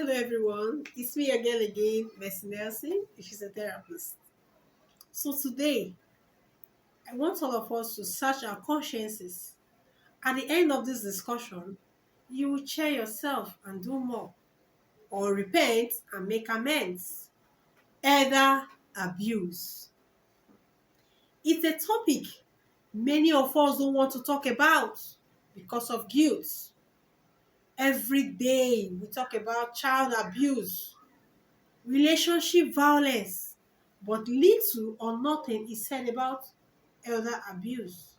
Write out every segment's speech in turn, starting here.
Hello, everyone. It's me again, Mercy Nelson. She's a therapist. So today, I want all of us to search our consciences. At the end of this discussion, you will cheer yourself and do more, or repent and make amends. Elder abuse. It's a topic many of us don't want to talk about because of guilt. Every day we talk about child abuse, relationship violence, but little or nothing is said about elder abuse.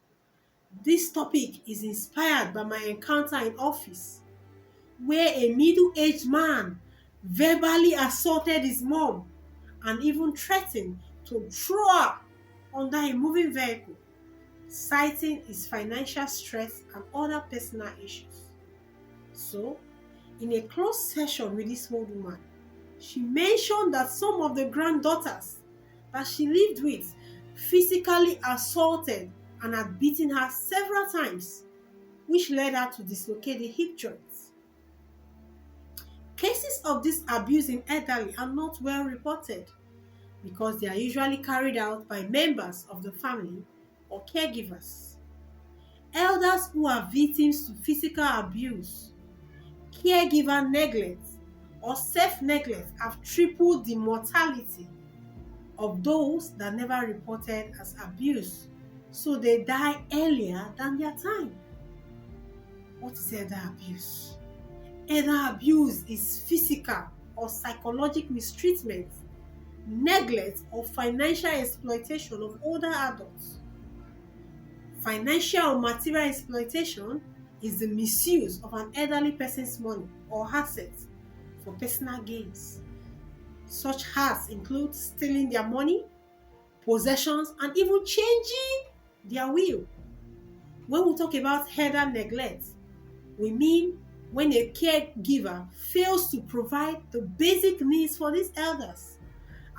This topic is inspired by my encounter in office, where a middle-aged man verbally assaulted his mom and even threatened to throw her under a moving vehicle, citing his financial stress and other personal issues. So, in a close session with this old woman, she mentioned that some of the granddaughters that she lived with physically assaulted and had beaten her several times, which led her to dislocate the hip joints. Cases of this abuse in elderly are not well reported because they are usually carried out by members of the family or caregivers. Elders who are victims to physical abuse, caregiver neglect, or self-neglect have tripled the mortality of those that never reported as abuse, so they die earlier than their time. What is elder abuse? Elder abuse is physical or psychological mistreatment, neglect, or financial exploitation of older adults. Financial or material exploitation is the misuse of an elderly person's money or assets for personal gains. Such acts include stealing their money, possessions, and even changing their will. When we talk about elder neglect, we mean when a caregiver fails to provide the basic needs for these elders,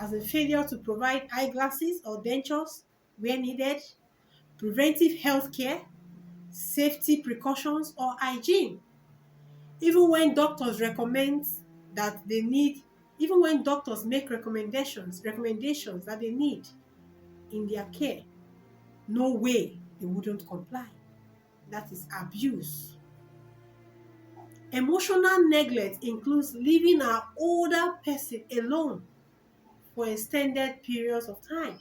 as a failure to provide eyeglasses or dentures where needed, preventive health care, safety precautions, or hygiene. Even when doctors recommend that they need, even when doctors make recommendations that they need in their care, no way they wouldn't comply. That is abuse. Emotional neglect includes leaving an older person alone for extended periods of time.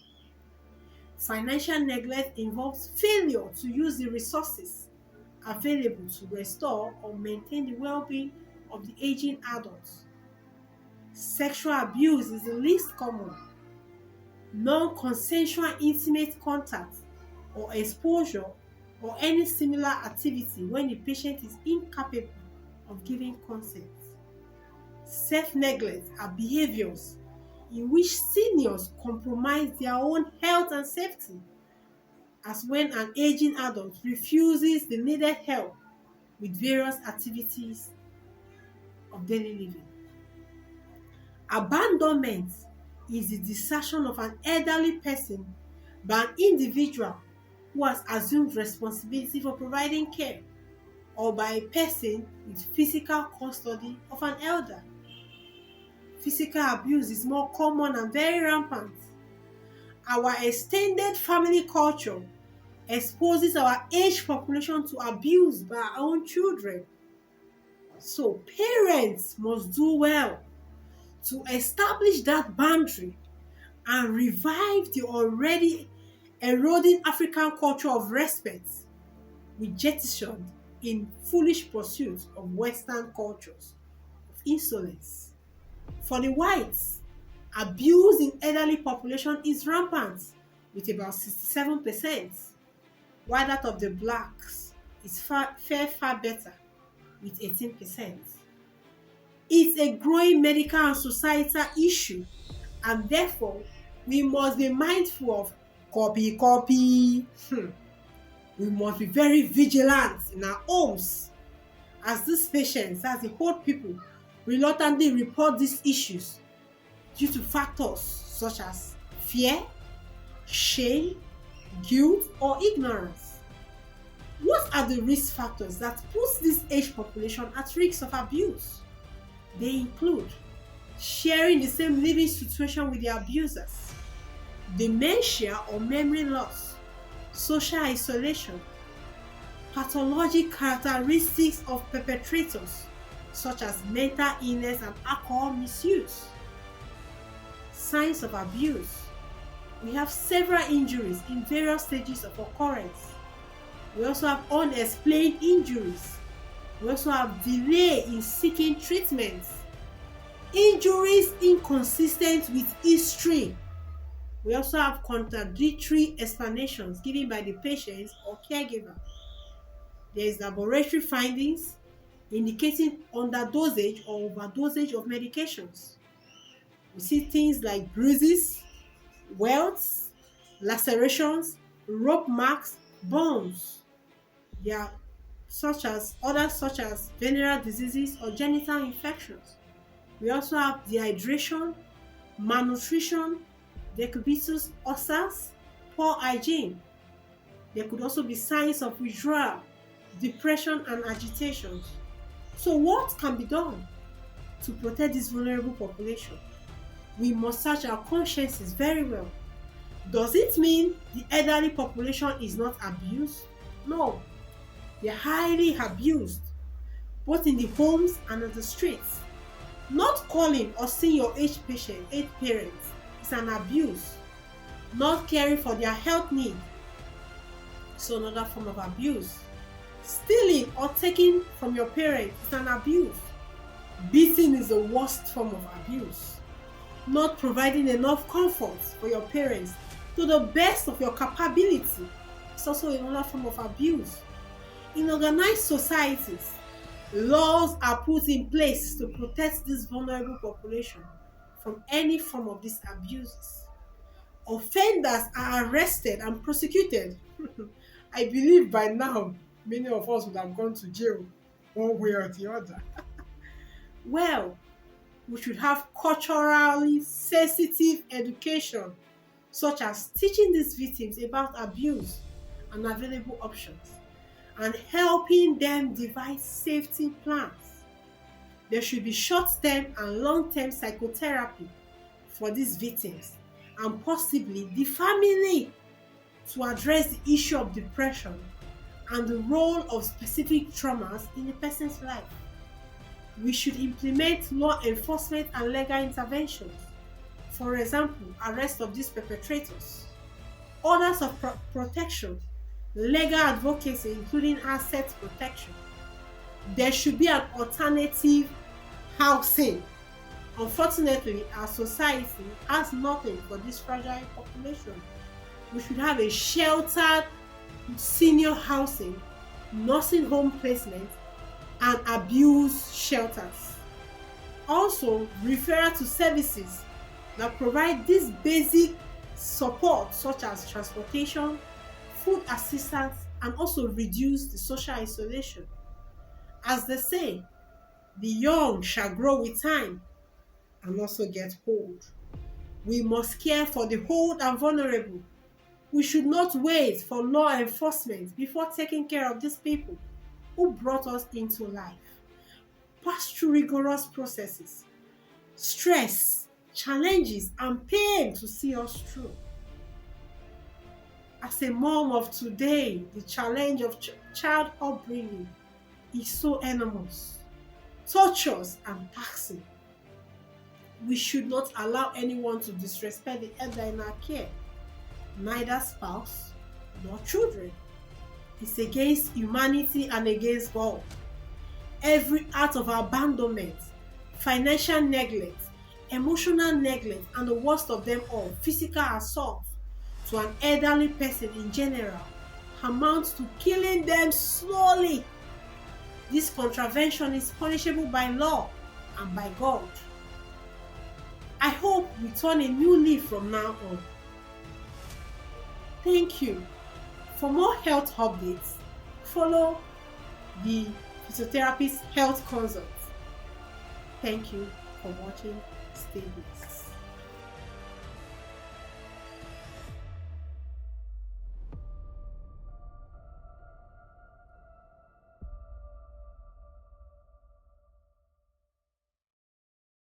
Financial neglect involves failure to use the resources available to restore or maintain the well-being of the aging adults. Sexual abuse is the least common. Non-consensual intimate contact or exposure or any similar activity when the patient is incapable of giving consent. Self-neglect are behaviors in which seniors compromise their own health and safety, as when an aging adult refuses the needed help with various activities of daily living. Abandonment is the desertion of an elderly person by an individual who has assumed responsibility for providing care, or by a person with physical custody of an elder. Physical abuse is more common and very rampant. Our extended family culture exposes our aged population to abuse by our own children. So parents must do well to establish that boundary and revive the already eroding African culture of respect we jettisoned in foolish pursuit of Western cultures of insolence. For the whites, abuse in elderly population is rampant with about 67%, while that of the blacks is far better with 18%. It's a growing medical and societal issue, and therefore we must be mindful of copy. We must be very vigilant in our homes, as these patients, as the old people, reluctantly report these issues due to factors such as fear, shame, guilt, or ignorance. What are the risk factors that put this age population at risk of abuse? They include sharing the same living situation with the abusers, dementia or memory loss, social isolation, pathologic characteristics of perpetrators such as mental illness and alcohol misuse. Signs of abuse. We have several injuries in various stages of occurrence. We also have unexplained injuries. We also have delay in seeking treatment. Injuries inconsistent with history. We also have contradictory explanations given by the patient or caregiver. There is laboratory findings indicating underdosage or overdosage of medications. We see things like bruises, welts, lacerations, rope marks, burns. There are others such as venereal diseases or genital infections. We also have dehydration, malnutrition, decubitus ulcers, poor hygiene. There could also be signs of withdrawal, depression, and agitation. So what can be done to protect this vulnerable population? We must search our consciences very well. Does it mean the elderly population is not abused? No, they're highly abused, both in the homes and on the streets. Not calling or seeing your aged parents is an abuse. Not caring for their health needs is another form of abuse. Stealing or taking from your parents is an abuse. Beating is the worst form of abuse. Not providing enough comfort for your parents to the best of your capability is also another form of abuse. In organized societies, laws are put in place to protect this vulnerable population from any form of these abuses. Offenders are arrested and prosecuted. I believe by now many of us would have gone to jail one way or the other. Well, we should have culturally sensitive education, such as teaching these victims about abuse and available options, and helping them devise safety plans. There should be short-term and long-term psychotherapy for these victims, and possibly the family, to address the issue of depression and the role of specific traumas in a person's life. We should implement law enforcement and legal interventions. For example, arrest of these perpetrators, orders of protection, legal advocacy including asset protection. There should be an alternative housing. Unfortunately, our society has nothing for this fragile population. We should have a sheltered senior housing, nursing home placement, and abuse shelters. Also, referral to services that provide this basic support, such as transportation, food assistance, and also reduce the social isolation. As they say, the young shall grow with time and also get old. We must care for the old and vulnerable. We should not wait for law enforcement before taking care of these people who brought us into life. Pass through rigorous processes, stress, challenges, and pain to see us through. As a mom of today, the challenge of child upbringing is so enormous, torturous, and taxing. We should not allow anyone to disrespect the elder in our care, neither spouse nor children. It's against humanity and against God. Every act of abandonment, financial neglect, emotional neglect, and the worst of them all, physical assault to an elderly person in general, amounts to killing them slowly. This contravention is punishable by law and by God. I hope we turn a new leaf from now on. Thank you. For more health updates, follow the Physiotherapist Health Consult. Thank you for watching. Stay blessed.